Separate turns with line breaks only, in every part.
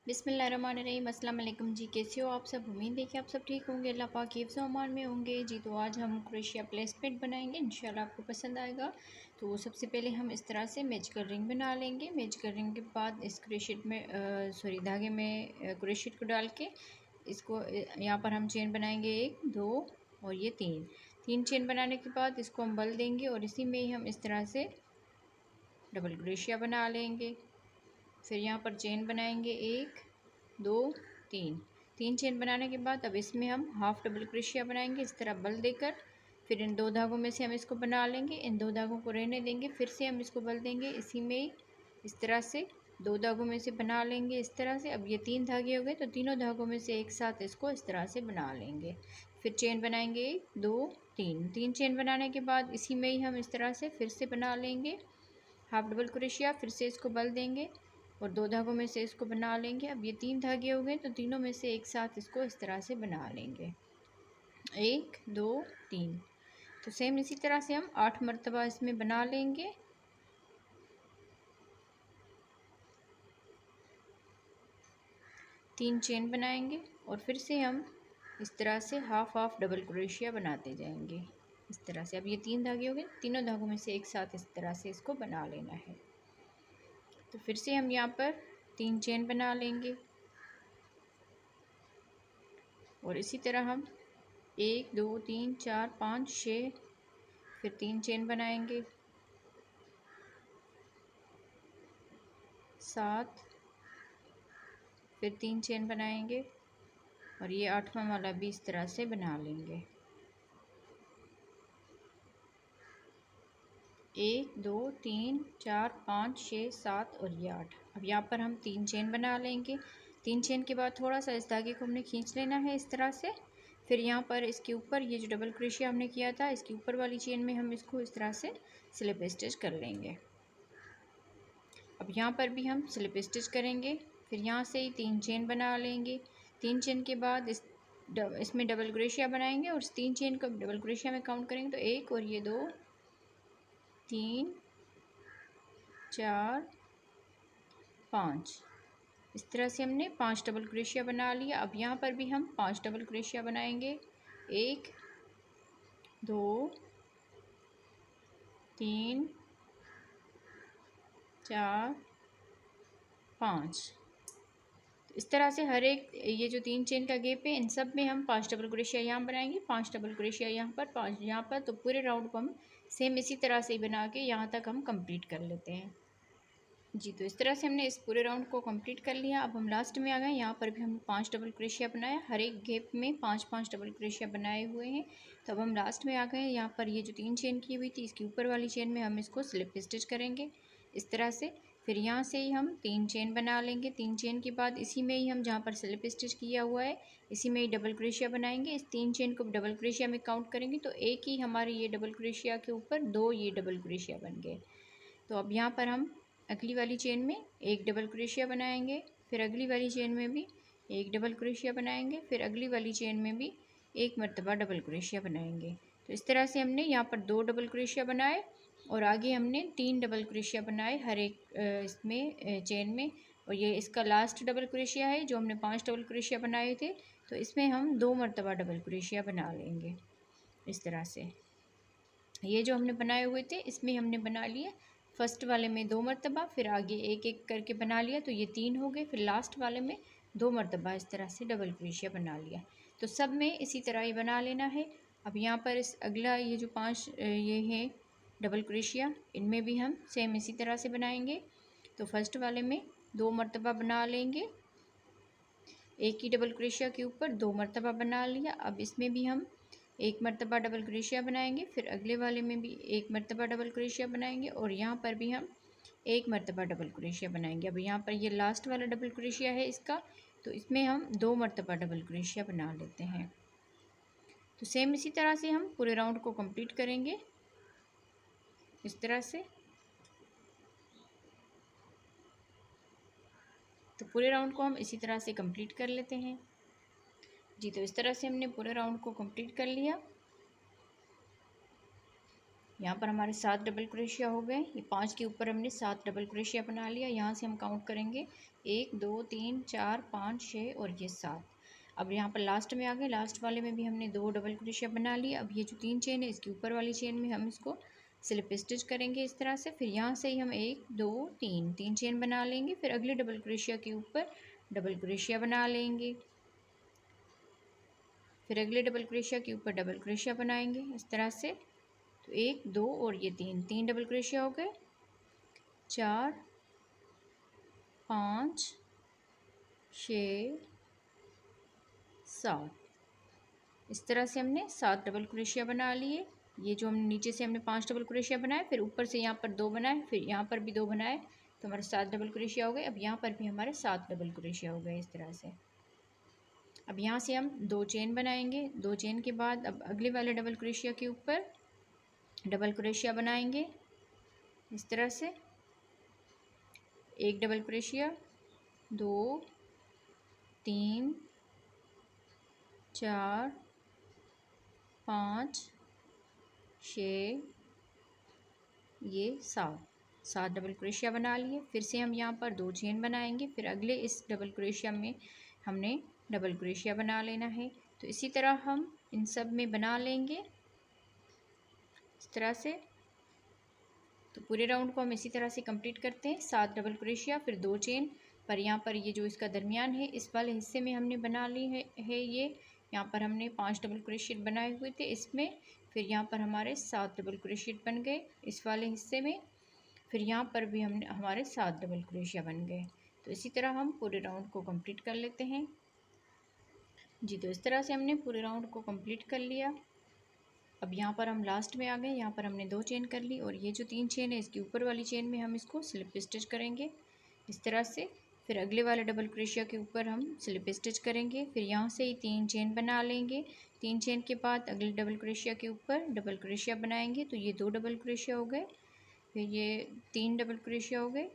बिस्मिल्लाहिर्रहमानिर्रहीम। अस्सलाम वालेकुम जी, कैसे हो आप सब। उम्मीद है कि आप सब ठीक होंगे, अल्लाह पाक हिफ्ज़ व अमान में होंगे जी। तो आज हम क्रोशिया प्लेसमेंट बनाएंगे, इंशाल्लाह आपको पसंद आएगा। तो सबसे पहले हम इस तरह से मैजिकल रिंग बना लेंगे। मैजिकल रिंग के बाद इस क्रोशियट में धागे में क्रोशियट को डाल के इसको यहाँ पर हम चेन बनाएंगे 1 2 और ये 3 चेन बनाने के बाद इसको हम बल देंगे और इसी में ही हम इस तरह से डबल क्रोशिया बना लेंगे। फिर यहाँ पर चेन बनाएंगे 1 2 3 चेन बनाने के बाद अब इसमें हम हाफ डबल क्रोशिया बनाएंगे इस तरह बल देकर। फिर इन दो धागों में से हम इसको बना लेंगे, इन दो धागों को रहने देंगे, फिर से हम इसको बल देंगे इसी में इस तरह से दो धागों में से बना लेंगे इस तरह से। अब ये 3 धागे हो गए, तो तीनों धागों में से एक साथ इसको इस तरह से बना लेंगे। फिर चेन बनाएंगे 1 2 3 चेन बनाने के बाद इसी में ही हम इस तरह से फिर से बना लेंगे हाफ डबल क्रोशिया, फिर से इसको बल देंगे और दो धागों में से इसको बना लेंगे। अब ये 3 धागे हो गए, तो तीनों में से एक साथ इसको इस तरह से बना लेंगे 1 2 3। तो सेम इसी तरह से हम 8 मरतबा इसमें बना लेंगे। तीन चेन बनाएंगे और फिर से हम इस तरह से हाफ हाफ डबल क्रोशिया बनाते जाएंगे इस तरह से। अब ये 3 धागे हो गए, तीनों धागों में से एक साथ इस तरह से इसको बना लेना है। तो फिर से हम यहाँ पर 3 चेन बना लेंगे और इसी तरह हम 1 2 3 4 5 6 फिर 3 चेन बनाएंगे 7 फिर 3 चेन बनाएंगे और ये 8वां वाला भी इस तरह से बना लेंगे 1 2 3 4 5 6 7 और ये 8। अब यहाँ पर हम 3 चेन बना लेंगे। 3 चेन के बाद थोड़ा सा इस धागे को हमने खींच लेना है इस तरह से। फिर यहाँ पर इसके ऊपर ये जो डबल क्रोशिया हमने किया था, इसके ऊपर वाली चेन में हम इसको इस तरह से स्लिप स्टिच कर लेंगे। अब यहाँ पर भी हम स्लिप स्टिच करेंगे। फिर यहाँ से ही 3 चेन बना लेंगे। 3 चेन के बाद इसमें डबल क्रोशिया बनाएंगे और 3 चेन को डबल क्रोशिया में काउंट करेंगे तो 1 और ये 2 3 4 5। इस तरह से हमने 5 डबल क्रोशिया बना लिया। अब यहाँ पर भी हम 5 डबल क्रोशिया बनाएंगे 1 2 3 4 5। इस तरह से हर एक ये जो 3 चेन का गैप है इन सब में हम 5 डबल क्रोशिया यहाँ बनाएंगे, 5 डबल क्रोशिया यहाँ पर, 5 यहाँ पर। तो पूरे राउंड को हम सेम इसी तरह से ही बना के यहाँ तक हम कंप्लीट कर लेते हैं जी। तो इस तरह से हमने इस पूरे राउंड को कंप्लीट कर लिया। अब हम लास्ट में आ गए, यहाँ पर भी हमने 5 डबल क्रोशिया बनाया, हर एक गैप में 5 डबल क्रोशिया बनाए हुए हैं। तो अब हम लास्ट में आ गए, यहाँ पर ये जो 3 चेन की हुई थी इसकी ऊपर वाली चेन में हम इसको स्लिप स्टिच करेंगे इस तरह से। फिर यहाँ से ही हम 3 चेन बना लेंगे। 3 चेन के बाद इसी में ही हम जहाँ पर स्लिप स्टिच किया हुआ है इसी में ही डबल क्रोशिया बनाएंगे। इस 3 चेन को डबल क्रोशिया में काउंट करेंगे तो एक ही हमारे ये डबल क्रोशिया के ऊपर 2 ये डबल क्रोशिया बन गए। तो अब यहाँ पर हम अगली वाली चेन में एक डबल क्रोशिया बनाएंगे, फिर अगली वाली चेन में भी एक डबल क्रोशिया बनाएंगे, फिर अगली वाली चेन में भी एक मरतबा डबल क्रोशिया बनाएंगे। तो इस तरह से हमने यहाँ पर 2 डबल क्रोशिया बनाए और आगे हमने 3 डबल क्रोशिया बनाए हर एक इसमें चेन में। और ये इसका लास्ट डबल क्रोशिया है जो हमने 5 डबल क्रोशिया बनाए थे, तो इसमें हम 2 मरतबा डबल क्रोशिया बना लेंगे इस तरह से। ये जो हमने बनाए हुए थे इसमें हमने बना लिए फर्स्ट वाले में 2 मरतबा, फिर आगे एक एक करके बना लिया, तो ये 3 हो गए। फिर लास्ट वाले में 2 मरतबा इस तरह से डबल क्रोशिया बना लिया। तो सब में इसी तरह ही बना लेना है। अब यहाँ पर इस अगला ये जो 5 ये है डबल क्रोशिया, इनमें भी हम सेम इसी तरह से बनाएंगे। तो फर्स्ट वाले में 2 मरतबा बना लेंगे, एक ही डबल क्रोशिया के ऊपर 2 मरतबा बना लिया। अब इसमें भी हम एक मरतबा डबल क्रोशिया बनाएंगे, फिर अगले वाले में भी एक मरतबा डबल क्रोशिया बनाएंगे और यहाँ पर भी हम एक मरतबा डबल क्रोशिया बनाएंगे। अब यहाँ पर ये लास्ट वाला डबल क्रोशिया है इसका, तो इसमें हम 2 मरतबा डबल क्रोशिया बना लेते हैं। तो सेम इसी तरह से हम पूरे राउंड को कंप्लीट करेंगे इस तरह से। तो पूरे राउंड को हम इसी तरह से कंप्लीट कर लेते हैं जी। तो इस तरह से हमने पूरे राउंड को कंप्लीट कर लिया। यहाँ पर हमारे 7 डबल क्रोशिया हो गए। ये 5 के ऊपर हमने 7 डबल क्रोशिया बना लिया। यहाँ से हम काउंट करेंगे 1 2 3 4 5 6 और ये 7। अब यहाँ पर लास्ट में आ गए। लास्ट वाले में भी हमने 2 डबल क्रोशिया बना लिया। अब ये जो 3 चेन है इसके ऊपर वाली चेन में हम इसको स्लिप स्टिच करेंगे इस तरह से। फिर यहाँ से ही हम 1 2 3 चेन बना लेंगे। फिर अगले डबल क्रोशिया के ऊपर डबल क्रोशिया बना लेंगे। फिर अगले डबल क्रोशिया के ऊपर डबल क्रोशिया बनाएंगे इस तरह से। तो 1 2 और ये 3 डबल क्रोशिया हो गए। 4 5 6 7 इस तरह से हमने 7 डबल क्रोशिया बना लिए। ये जो हम नीचे से हमने 5 डबल क्रोशिया बनाए, फिर ऊपर से यहाँ पर 2 बनाए, फिर यहाँ पर भी 2 बनाए, तो हमारे 7 डबल क्रोशिया हो गए। अब यहाँ पर भी हमारे 7 डबल क्रोशिया हो गए इस तरह से। अब यहाँ से हम 2 चेन बनाएंगे। 2 चेन के बाद अब अगले वाले डबल क्रोशिया के ऊपर डबल क्रोशिया बनाएंगे इस तरह से। 1 डबल क्रोशिया, 2 3 4 5 6 ये 7 डबल क्रोशिया बना लिए। फिर से हम यहाँ पर 2 चेन बनाएंगे। फिर अगले इस डबल क्रोशिया में हमने डबल क्रोशिया बना लेना है। तो इसी तरह हम इन सब में बना लेंगे इस तरह से। तो पूरे राउंड को हम इसी तरह से कंप्लीट करते हैं। 7 डबल क्रोशिया, फिर 2 चेन, पर यहाँ पर ये जो इसका दरमियान है इस वाले हिस्से में हमने बना ली है ये। यहाँ पर हमने 5 डबल क्रोशिया बनाए हुए थे इसमें। फिर यहाँ पर हमारे 7 डबल क्रोशिया बन गए इस वाले हिस्से में। फिर यहाँ पर भी हमने हमारे 7 डबल क्रोशिया बन गए। तो इसी तरह हम पूरे राउंड को कंप्लीट कर लेते हैं जी। तो इस तरह से हमने पूरे राउंड को कंप्लीट कर लिया। अब यहाँ पर हम लास्ट में आ गए। यहाँ पर हमने 2 चेन कर ली और ये जो 3 चेन है इसके ऊपर वाली चेन में हम इसको स्लिप स्टिच करेंगे इस तरह से। फिर अगले वाले डबल क्रोशिया के ऊपर हम स्लिप स्टिच करेंगे। फिर यहाँ से ही 3 चेन बना लेंगे। 3 चेन के बाद अगले डबल क्रोशिया के ऊपर डबल क्रोशिया बनाएंगे। तो ये 2 डबल क्रोशिया हो गए। फिर ये 3 डबल क्रोशिया हो गए,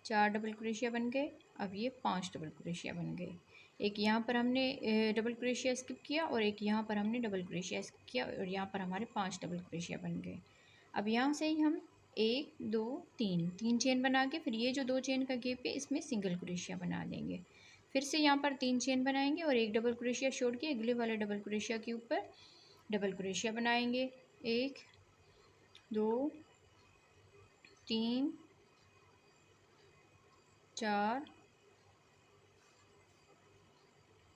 4 डबल क्रोशिया बन गए। अब ये 5 डबल क्रोशिया बन गए। एक यहाँ पर हमने डबल क्रोशिया स्किप किया और एक यहाँ पर हमने डबल क्रोशिया स्किप किया और यहाँ पर हमारे 5 डबल क्रोशिया बन गए। अब यहाँ से ही हम 1 2 3 चेन बना के फिर ये जो 2 चेन का गैप है इसमें सिंगल क्रोशिया बना देंगे। फिर से यहाँ पर 3 चेन बनाएंगे और एक डबल क्रोशिया छोड़ के अगले वाले डबल क्रोशिया के ऊपर डबल क्रोशिया बनाएंगे। 1 2 3 4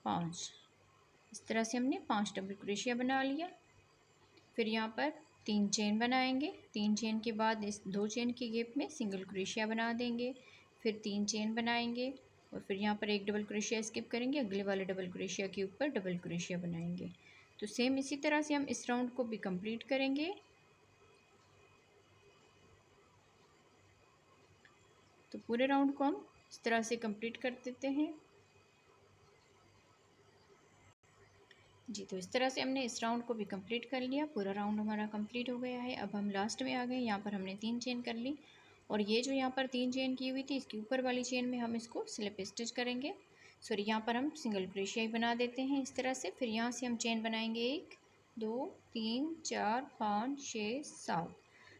5 इस तरह से हमने 5 डबल क्रोशिया बना लिया। फिर यहाँ पर 3 चेन बनाएंगे। 3 चेन के बाद इस 2 चेन के गैप में सिंगल क्रोशिया बना देंगे। फिर 3 चेन बनाएंगे और फिर यहाँ पर एक डबल क्रोशिया स्किप करेंगे, अगले वाले डबल क्रोशिया के ऊपर डबल क्रोशिया बनाएंगे। तो सेम इसी तरह से हम इस राउंड को भी कंप्लीट करेंगे। तो पूरे राउंड को हम इस तरह से कंप्लीट कर देते हैं जी। तो इस तरह से हमने इस राउंड को भी कंप्लीट कर लिया। पूरा राउंड हमारा कंप्लीट हो गया है। अब हम लास्ट में आ गए। यहाँ पर हमने 3 चेन कर ली और ये जो यहाँ पर 3 चेन की हुई थी इसके ऊपर वाली चेन में हम इसको स्लिप स्टिच करेंगे। सॉरी, यहाँ पर हम सिंगल क्रोशिया ही बना देते हैं इस तरह से। फिर यहाँ से हम चेन बनाएंगे 1 2 3 4 5 6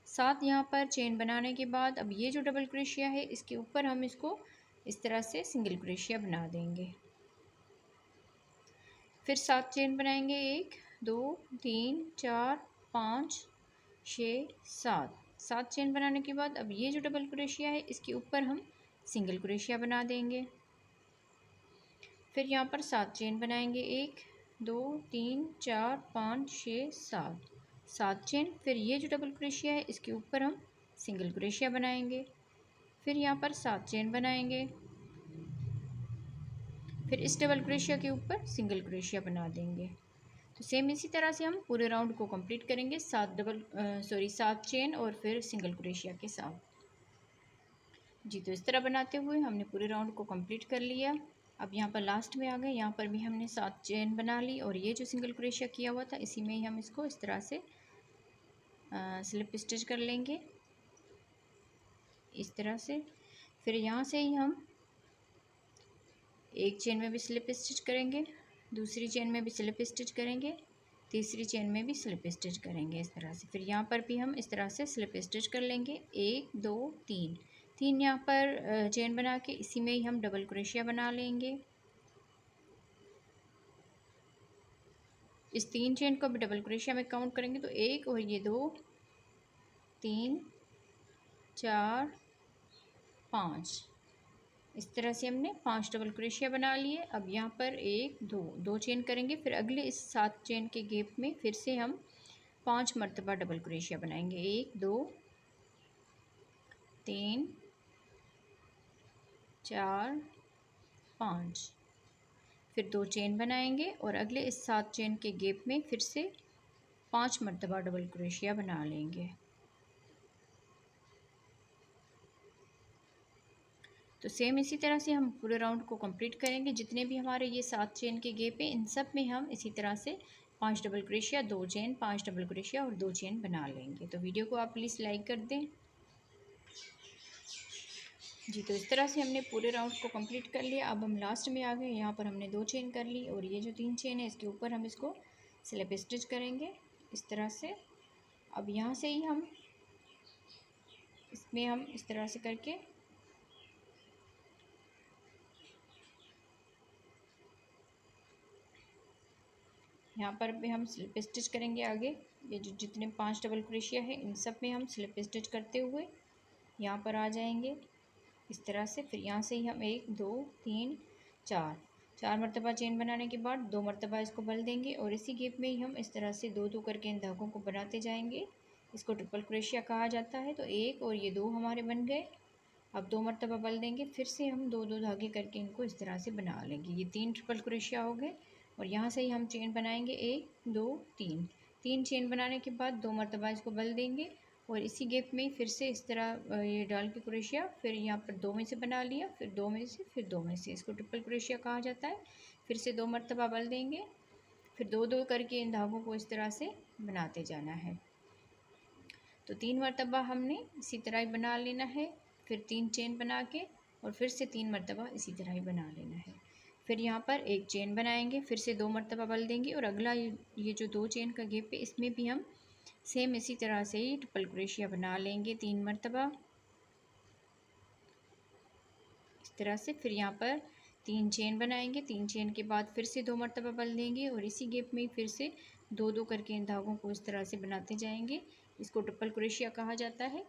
7 यहाँ पर चेन बनाने के बाद अब ये जो डबल क्रोशिया है इसके ऊपर हम इसको इस तरह से सिंगल क्रोशिया बना देंगे। फिर 7 चेन बनाएंगे 1 2 3 4 5 6 7 चेन बनाने के बाद अब ये जो डबल क्रोशिया है इसके ऊपर हम सिंगल क्रोशिया बना देंगे। फिर यहाँ पर 7 चेन बनाएंगे 1 2 3 4 5 6 7 चेन। फिर ये जो डबल क्रोशिया है इसके ऊपर हम सिंगल क्रोशिया बनाएंगे। फिर यहाँ पर 7 चेन बनाएंगे, फिर इस डबल क्रोशिया के ऊपर सिंगल क्रोशिया बना देंगे। तो सेम इसी तरह से हम पूरे राउंड को कंप्लीट करेंगे। 7 चेन और फिर सिंगल क्रोशिया के साथ जी। तो इस तरह बनाते हुए हमने पूरे राउंड को कंप्लीट कर लिया। अब यहाँ पर लास्ट में आ गए। यहाँ पर भी हमने 7 चेन बना ली और ये जो सिंगल क्रोशिया किया हुआ था इसी में ही हम इसको इस तरह से स्लिप स्टिच कर लेंगे इस तरह से। फिर यहाँ से ही हम एक चेन में भी स्लिप स्टिच करेंगे, दूसरी चेन में भी स्लिप स्टिच करेंगे, तीसरी चेन में भी स्लिप स्टिच करेंगे इस तरह से। फिर यहाँ पर भी हम इस तरह से स्लिप स्टिच कर लेंगे, 1 2 3 3 यहाँ पर चेन बना के इसी में ही हम डबल क्रोशिया बना लेंगे। इस 3 चेन को भी डबल क्रोशिया में काउंट करेंगे तो 1 और ये 2 3 4 5, इस तरह से हमने 5 डबल क्रोशिया बना लिए। अब यहाँ पर 1 2 2 चेन करेंगे, फिर अगले इस 7 चेन के गैप में फिर से हम 5 मरतबा डबल क्रोशिया बनाएंगे, 1 2 3 4 5, फिर 2 चेन बनाएंगे और अगले इस 7 चेन के गैप में फिर से 5 मरतबा डबल क्रोशिया बना लेंगे। तो सेम इसी तरह से हम पूरे राउंड को कंप्लीट करेंगे। जितने भी हमारे ये 7 चेन के गैप है इन सब में हम इसी तरह से 5 double crochet, 2 chain, 5 double crochet और 2 चेन बना लेंगे। तो वीडियो को आप प्लीज़ लाइक कर दें जी। तो इस तरह से हमने पूरे राउंड को कंप्लीट कर लिया। अब हम लास्ट में आ गए, यहाँ पर हमने 2 चेन कर ली और ये जो 3 चेन है इसके ऊपर हम इसको स्लिप स्टिच करेंगे इस तरह से। अब यहाँ से ही हम इसमें हम इस तरह से करके यहाँ पर भी हम स्लिप स्टिच करेंगे आगे। ये जो जितने 5 डबल क्रोशिया है इन सब में हम स्लिप स्टिच करते हुए यहाँ पर आ जाएंगे इस तरह से। फिर यहाँ से ही हम 1 2 3 4 मरतबा चेन बनाने के बाद 2 मरतबा इसको बल देंगे और इसी गैप में ही हम इस तरह से 2 2 करके इन धागों को बनाते जाएंगे। इसको ट्रिपल क्रोशिया कहा जाता है। तो 1 और ये 2 हमारे बन गए। अब 2 मरतबा बल देंगे, फिर से हम 2 2 धागे करके इनको इस तरह से बना लेंगे। ये 3 ट्रिपल क्रोशिया हो गए और यहाँ से ही हम चेन बनाएंगे 1 2 3 चेन बनाने के बाद 2 मरतबा इसको बल देंगे और इसी गैप में फिर से इस तरह ये डाल के क्रोशिया, फिर यहाँ पर 2 में से बना लिया, फिर 2 में से, फिर 2 में से, इसको ट्रिपल क्रोशिया कहा जाता है। फिर से 2 मरतबा बल देंगे, फिर 2 2 करके इन धागों को इस तरह से बनाते जाना है। तो 3 मरतबा हमने इसी तरह ही बना लेना है, फिर 3 चेन बना के और फिर से 3 मरतबा इसी तरह ही बना लेना है। फिर यहाँ पर एक चेन बनाएंगे, फिर से 2 मरतबा बल देंगे और अगला ये जो 2 चेन का गैप है इसमें भी हम सेम इसी तरह से ही ट्रिपल क्रोशिया बना लेंगे 3 मरतबा इस तरह से। फिर यहाँ पर 3 चेन बनाएंगे, 3 चेन के बाद फिर से 2 मरतबा बल देंगे और इसी गैप में फिर से 2 2 करके इन धागों को इस तरह से बनाते जाएंगे। इसको ट्रिपल क्रोशिया कहा जाता है।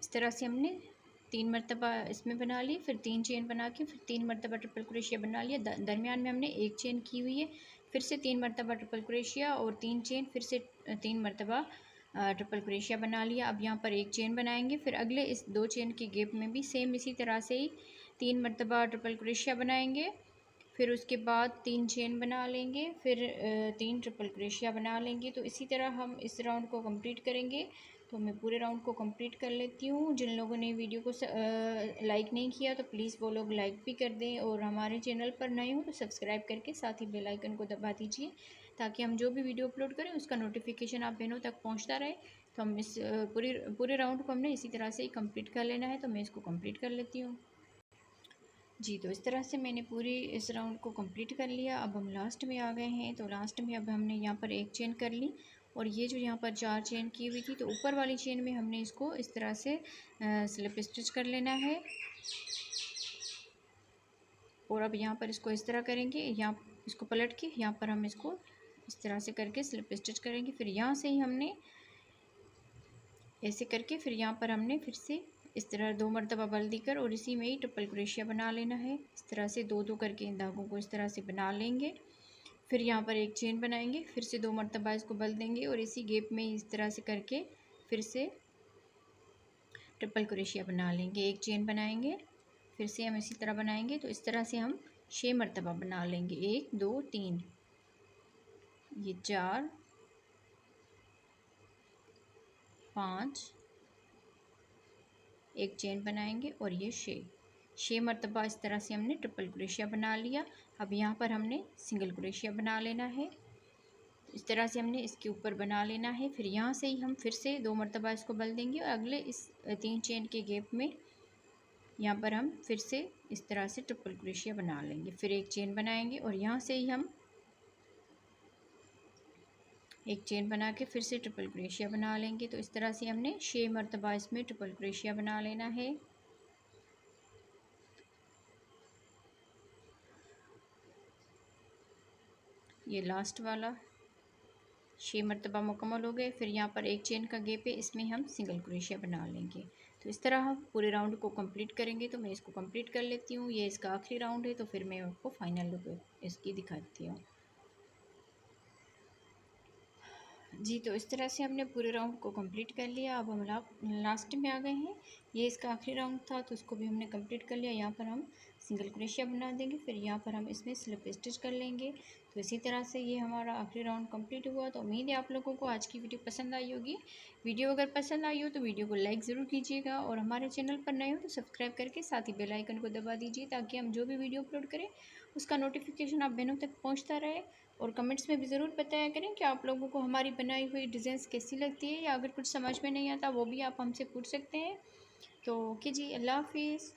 इस तरह से हमने 3 मरतबा इसमें बना ली, फिर 3 चेन बना के फिर 3 मरतबा ट्रिपल क्रोशिया बना लिया। दरमियान में हमने एक चेन की हुई है, फिर से 3 मरतबा ट्रिपल क्रोशिया और 3 चेन, फिर से 3 मरतबा ट्रिपल क्रोशिया बना लिया। अब यहाँ पर एक चेन बनाएंगे, फिर अगले इस 2 चेन के गैप में भी सेम इसी तरह से ही 3 मरतबा ट्रिपल क्रोशिया बनाएंगे, फिर उसके बाद 3 चेन बना लेंगे, फिर 3 ट्रिपल क्रोशिया बना लेंगे। तो इसी तरह हम इस राउंड को कंप्लीट करेंगे। तो मैं पूरे राउंड को कंप्लीट कर लेती हूँ। जिन लोगों ने वीडियो को लाइक नहीं किया तो प्लीज़ वो लोग लाइक भी कर दें और हमारे चैनल पर नए हो तो सब्सक्राइब करके साथ ही बेल आइकन को दबा दीजिए ताकि हम जो भी वीडियो अपलोड करें उसका नोटिफिकेशन आप बहनों तक पहुँचता रहे। तो हम इस पूरे राउंड को हमने इसी तरह से ही कंप्लीट कर लेना है। तो मैं इसको कंप्लीट कर लेती हूँ जी। तो इस तरह से मैंने पूरी इस राउंड को कंप्लीट कर लिया। अब हम लास्ट में आ गए हैं। तो लास्ट में अब हमने यहाँ पर एक चेन कर ली और ये जो यहाँ पर 4 चेन की हुई थी तो ऊपर वाली चेन में हमने इसको इस तरह से स्लिप स्टिच कर लेना है। और अब यहाँ पर इसको इस तरह करेंगे, यहाँ इसको पलट के यहाँ पर हम इसको इस तरह से करके स्लिप स्टिच करेंगे। फिर यहाँ से ही हमने ऐसे करके फिर यहाँ पर हमने फिर से इस तरह 2 मरतबा बल देकर और इसी में ही ट्रिपल क्रोशिया बना लेना है। इस तरह से 2 2 करके इन धागों को इस तरह से बना लेंगे। फिर यहाँ पर एक चेन बनाएंगे, फिर से 2 मरतबा इसको बल देंगे और इसी गैप में इस तरह से करके फिर से ट्रिपल क्रोशिया बना लेंगे। एक चेन बनाएंगे, फिर से हम इसी तरह बनाएंगे। तो इस तरह से हम 6 मरतबा बना लेंगे, 1 2 3, ये 4 5, एक चेन बनाएंगे और ये 6 मरतबा इस तरह से हमने ट्रिपल क्रोशिया बना लिया। अब यहाँ पर हमने सिंगल क्रोशिया बना लेना है। इस तरह से हमने इसके ऊपर बना लेना है। फिर यहाँ से ही हम फिर से 2 मरतबा इसको बल देंगे और अगले इस 3 चेन के गैप में यहाँ पर हम फिर से इस तरह से ट्रिपल क्रोशिया बना लेंगे। फिर एक चेन बनाएंगे और यहाँ से ही हम एक चेन बना के फिर से ट्रिपल क्रोशिया बना लेंगे। तो इस तरह से हमने 6 मरतबा इसमें ट्रिपल क्रोशिया बना लेना है। ये लास्ट वाला 6 मरतबा मुकम्मल हो गए। फिर यहाँ पर एक चेन का गैप है, इसमें हम सिंगल क्रोशिया बना लेंगे। तो इस तरह हम पूरे राउंड को कंप्लीट करेंगे। तो मैं इसको कंप्लीट कर लेती हूँ। ये इसका आखिरी राउंड है, तो फिर मैं आपको फाइनल लुक इसकी दिखाती हूँ। जी, तो इस तरह से हमने पूरे राउंड को कंप्लीट कर लिया। अब हम लास्ट में आ गए हैं। ये इसका आखिरी राउंड था, तो उसको भी हमने कंप्लीट कर लिया। यहाँ पर हम सिंगल क्रोशिया बना देंगे, फिर यहाँ पर हम इसमें स्लिप स्टिच कर लेंगे। तो इसी तरह से ये हमारा आखिरी राउंड कंप्लीट हुआ। तो उम्मीद है आप लोगों को आज की वीडियो पसंद आई होगी। वीडियो अगर पसंद आई हो तो वीडियो को लाइक ज़रूर कीजिएगा और हमारे चैनल पर नए हो तो सब्सक्राइब करके साथ ही बेल आइकन को दबा दीजिए, ताकि हम जो भी वीडियो अपलोड करें उसका नोटिफिकेशन आप बहनों तक पहुँचता रहे। और कमेंट्स में भी ज़रूर बताया करें कि आप लोगों को हमारी बनाई हुई डिज़ाइंस कैसी लगती है, या अगर कुछ समझ में नहीं आता वो भी आप हमसे पूछ सकते हैं। तो ओके जी, अल्लाह हाफिज़।